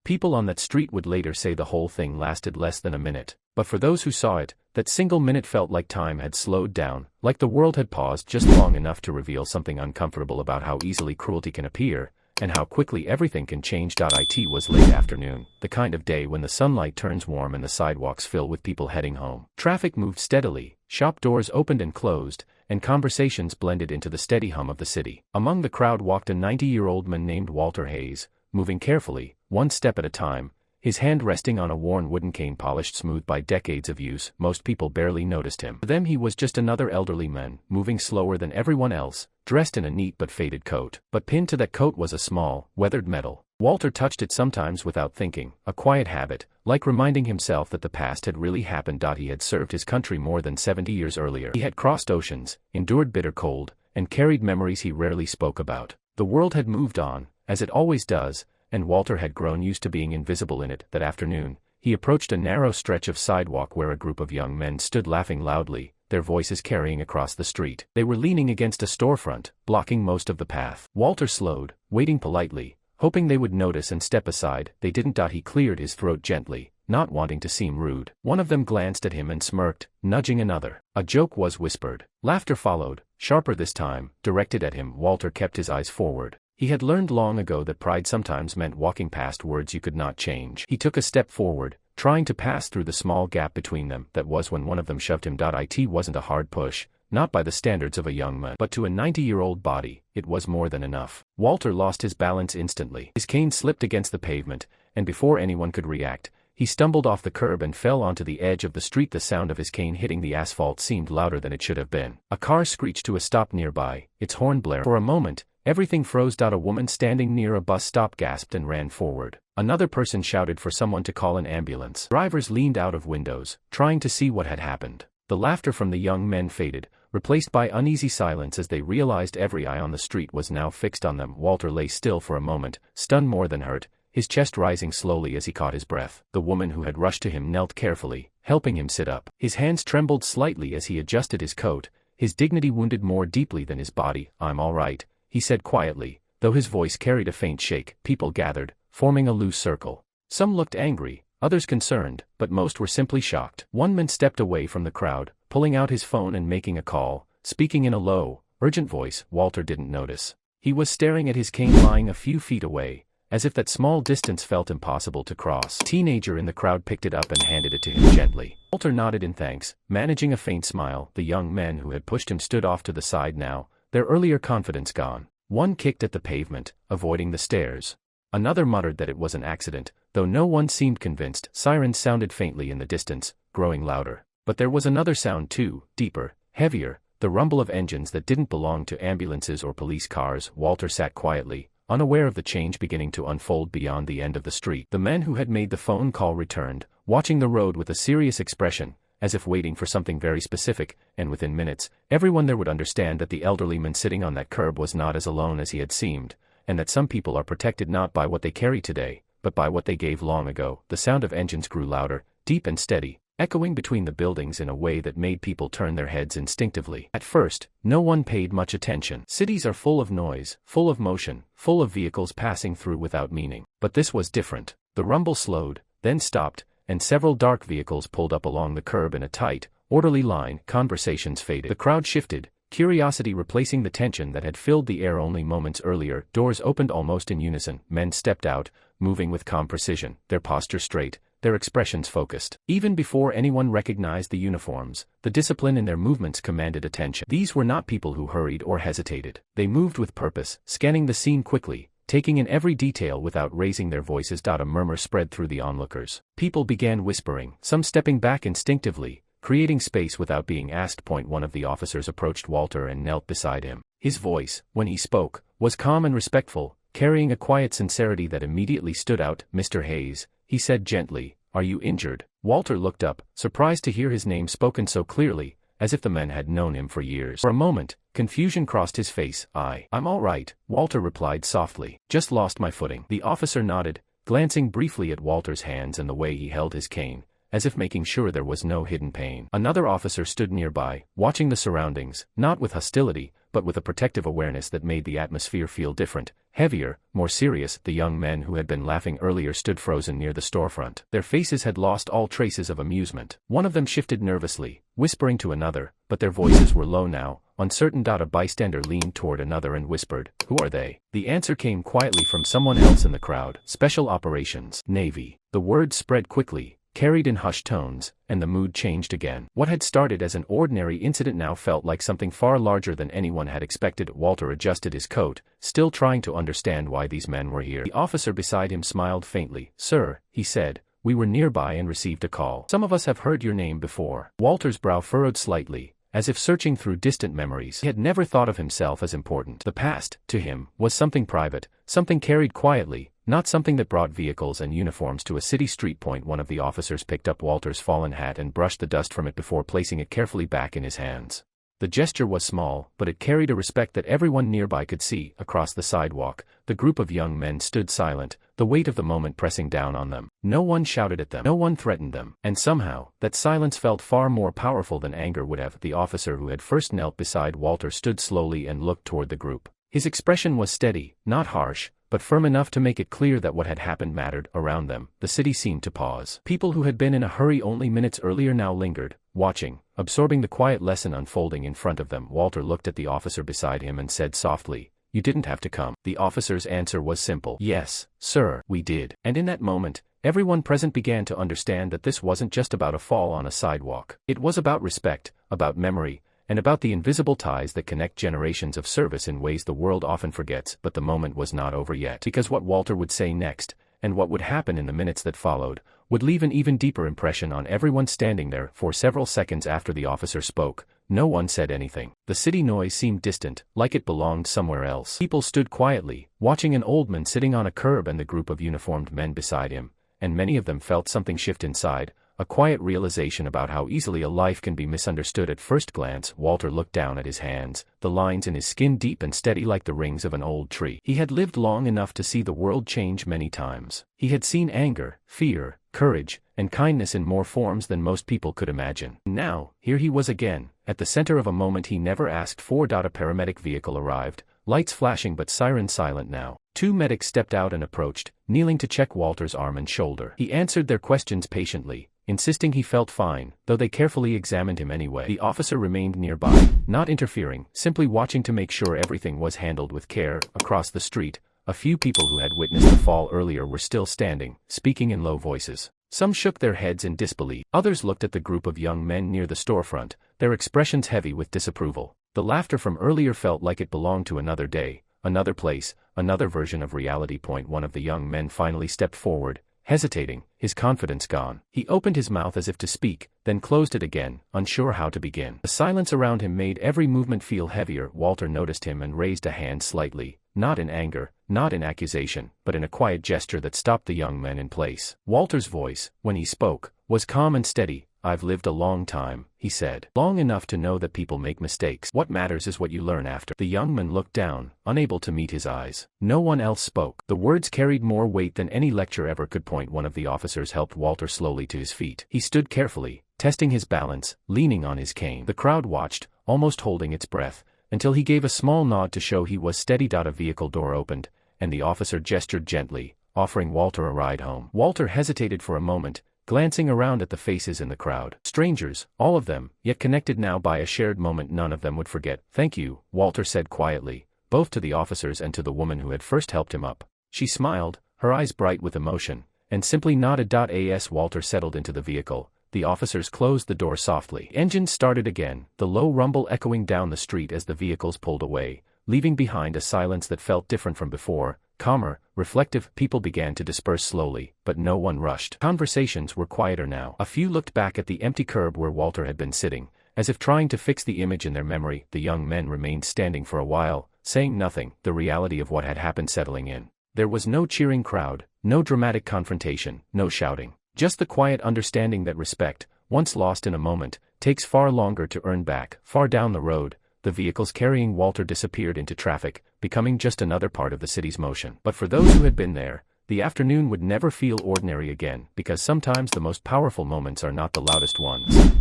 People on that street would later say the whole thing lasted less than a minute. But for those who saw it, that single minute felt like time had slowed down, like the world had paused just long enough to reveal something uncomfortable about how easily cruelty can appear, and how quickly everything can change. It was late afternoon, the kind of day when the sunlight turns warm and the sidewalks fill with people heading home. Traffic moved steadily, shop doors opened and closed, and conversations blended into the steady hum of the city. Among the crowd walked a 90-year-old man named Walter Hayes, moving carefully, one step at a time, his hand resting on a worn wooden cane polished smooth by decades of use. Most people barely noticed him. To them he was just another elderly man, moving slower than everyone else, dressed in a neat but faded coat. But pinned to that coat was a small, weathered medal. Walter touched it sometimes without thinking, a quiet habit, like reminding himself that the past had really happened. He had served his country more than 70 years earlier. He had crossed oceans, endured bitter cold, and carried memories he rarely spoke about. The world had moved on, as it always does, and Walter had grown used to being invisible in it. That afternoon, he approached a narrow stretch of sidewalk where a group of young men stood laughing loudly, their voices carrying across the street. They were leaning against a storefront, blocking most of the path. Walter slowed, waiting politely, hoping they would notice and step aside. They didn't. He cleared his throat gently, not wanting to seem rude. One of them glanced at him and smirked, nudging another. A joke was whispered. Laughter followed, sharper this time, directed at him. Walter kept his eyes forward. He had learned long ago that pride sometimes meant walking past words you could not change. He took a step forward, trying to pass through the small gap between them. That was when one of them shoved him. It wasn't a hard push, not by the standards of a young man, but to a 90-year-old body, it was more than enough. Walter lost his balance instantly. His cane slipped against the pavement, and before anyone could react, he stumbled off the curb and fell onto the edge of the street. The sound of his cane hitting the asphalt seemed louder than it should have been. A car screeched to a stop nearby, its horn blaring. For a moment, everything froze. A woman standing near a bus stop gasped and ran forward. Another person shouted for someone to call an ambulance. Drivers leaned out of windows, trying to see what had happened. The laughter from the young men faded, replaced by uneasy silence as they realized every eye on the street was now fixed on them. Walter lay still for a moment, stunned more than hurt, his chest rising slowly as he caught his breath. The woman who had rushed to him knelt carefully, helping him sit up. His hands trembled slightly as he adjusted his coat, his dignity wounded more deeply than his body. "I'm all right," he said quietly, though his voice carried a faint shake. People gathered, forming a loose circle. Some looked angry, others concerned, but most were simply shocked. One man stepped away from the crowd, pulling out his phone and making a call, speaking in a low, urgent voice. Walter didn't notice. He was staring at his cane lying a few feet away, as if that small distance felt impossible to cross. A teenager in the crowd picked it up and handed it to him gently. Walter nodded in thanks, managing a faint smile. The young men who had pushed him stood off to the side now, their earlier confidence gone. One kicked at the pavement, avoiding the stairs. Another muttered that it was an accident, though no one seemed convinced. Sirens sounded faintly in the distance, growing louder. But there was another sound too, deeper, heavier, the rumble of engines that didn't belong to ambulances or police cars. Walter sat quietly, unaware of the change beginning to unfold beyond the end of the street. The man who had made the phone call returned, watching the road with a serious expression, as if waiting for something very specific, and within minutes, everyone there would understand that the elderly man sitting on that curb was not as alone as he had seemed, and that some people are protected not by what they carry today, but by what they gave long ago. The sound of engines grew louder, deep and steady, echoing between the buildings in a way that made people turn their heads instinctively. At first, no one paid much attention. Cities are full of noise, full of motion, full of vehicles passing through without meaning. But this was different. The rumble slowed, then stopped, and several dark vehicles pulled up along the curb in a tight, orderly line. Conversations faded. The crowd shifted, curiosity replacing the tension that had filled the air only moments earlier. Doors opened almost in unison. Men stepped out, moving with calm precision, their posture straight, their expressions focused. Even before anyone recognized the uniforms, the discipline in their movements commanded attention. These were not people who hurried or hesitated. They moved with purpose, scanning the scene quickly, taking in every detail without raising their voices. A murmur spread through the onlookers. People began whispering, some stepping back instinctively, creating space without being asked. One of the officers approached Walter and knelt beside him. His voice, when he spoke, was calm and respectful, carrying a quiet sincerity that immediately stood out. "Mr. Hayes," he said gently, "are you injured?" Walter looked up, surprised to hear his name spoken so clearly, as if the man had known him for years. For a moment, confusion crossed his face. I'm all right," Walter replied softly. "Just lost my footing." The officer nodded, glancing briefly at Walter's hands and the way he held his cane, as if making sure there was no hidden pain. Another officer stood nearby, watching the surroundings, not with hostility, but with a protective awareness that made the atmosphere feel different, heavier, more serious. The young men who had been laughing earlier stood frozen near the storefront. Their faces had lost all traces of amusement. One of them shifted nervously, whispering to another, but their voices were low now, uncertain. A bystander leaned toward another and whispered, "Who are they?" The answer came quietly from someone else in the crowd. "Special Operations, Navy." The word spread quickly, carried in hushed tones, and the mood changed again. What had started as an ordinary incident now felt like something far larger than anyone had expected. Walter adjusted his coat, still trying to understand why these men were here. The officer beside him smiled faintly. "Sir," he said, "we were nearby and received a call. Some of us have heard your name before." Walter's brow furrowed slightly, as if searching through distant memories. He had never thought of himself as important. The past, to him, was something private, something carried quietly, not something that brought vehicles and uniforms to a city street. One of the officers picked up Walter's fallen hat and brushed the dust from it before placing it carefully back in his hands. The gesture was small, but it carried a respect that everyone nearby could see. Across the sidewalk, the group of young men stood silent, the weight of the moment pressing down on them. No one shouted at them, no one threatened them, and somehow, that silence felt far more powerful than anger would have. The officer who had first knelt beside Walter stood slowly and looked toward the group. His expression was steady, not harsh, but firm enough to make it clear that what had happened mattered. Around them, the city seemed to pause. People who had been in a hurry only minutes earlier now lingered, watching, absorbing the quiet lesson unfolding in front of them. Walter looked at the officer beside him and said softly, "You didn't have to come." The officer's answer was simple. "Yes, sir, we did." And in that moment, everyone present began to understand that this wasn't just about a fall on a sidewalk. It was about respect, about memory, and about the invisible ties that connect generations of service in ways the world often forgets. But the moment was not over yet, because what Walter would say next, and what would happen in the minutes that followed, would leave an even deeper impression on everyone standing there. For several seconds after the officer spoke, no one said anything. The city noise seemed distant, like it belonged somewhere else. People stood quietly, watching an old man sitting on a curb and the group of uniformed men beside him, and many of them felt something shift inside, a quiet realization about how easily a life can be misunderstood at first glance. Walter looked down at his hands, the lines in his skin deep and steady like the rings of an old tree. He had lived long enough to see the world change many times. He had seen anger, fear, courage, and kindness in more forms than most people could imagine. Now, here he was again, at the center of a moment he never asked for. A paramedic vehicle arrived, lights flashing but sirens silent now. Two medics stepped out and approached, kneeling to check Walter's arm and shoulder. He answered their questions patiently, insisting he felt fine, though they carefully examined him anyway. The officer remained nearby, not interfering, simply watching to make sure everything was handled with care. Across the street, a few people who had witnessed the fall earlier were still standing, speaking in low voices. Some shook their heads in disbelief. Others looked at the group of young men near the storefront, their expressions heavy with disapproval. The laughter from earlier felt like it belonged to another day, another place, another version of reality. One of the young men finally stepped forward, hesitating, his confidence gone. He opened his mouth as if to speak, then closed it again, unsure how to begin. The silence around him made every movement feel heavier. Walter noticed him and raised a hand slightly, not in anger, not in accusation, but in a quiet gesture that stopped the young men in place. Walter's voice, when he spoke, was calm and steady. "I've lived a long time," he said. "Long enough to know that people make mistakes. What matters is what you learn after." The young man looked down, unable to meet his eyes. No one else spoke. The words carried more weight than any lecture ever could. One of the officers helped Walter slowly to his feet. He stood carefully, testing his balance, leaning on his cane. The crowd watched, almost holding its breath, until he gave a small nod to show he was steady. A vehicle door opened, and the officer gestured gently, offering Walter a ride home. Walter hesitated for a moment, glancing around at the faces in the crowd. Strangers, all of them, yet connected now by a shared moment none of them would forget. "Thank you," Walter said quietly, both to the officers and to the woman who had first helped him up. She smiled, her eyes bright with emotion, and simply nodded. As Walter settled into the vehicle, the officers closed the door softly. Engines started again, the low rumble echoing down the street as the vehicles pulled away, leaving behind a silence that felt different from before. Calmer, reflective. People began to disperse slowly, but no one rushed. Conversations were quieter now. A few looked back at the empty curb where Walter had been sitting, as if trying to fix the image in their memory. The young men remained standing for a while, saying nothing, the reality of what had happened settling in. There was no cheering crowd, no dramatic confrontation, no shouting. Just the quiet understanding that respect, once lost in a moment, takes far longer to earn back. Far down the road, the vehicles carrying Walter disappeared into traffic, becoming just another part of the city's motion. But for those who had been there, the afternoon would never feel ordinary again, because sometimes the most powerful moments are not the loudest ones.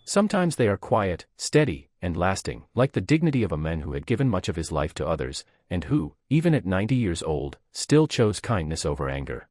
Sometimes they are quiet, steady, and lasting, like the dignity of a man who had given much of his life to others, and who, even at 90 years old, still chose kindness over anger.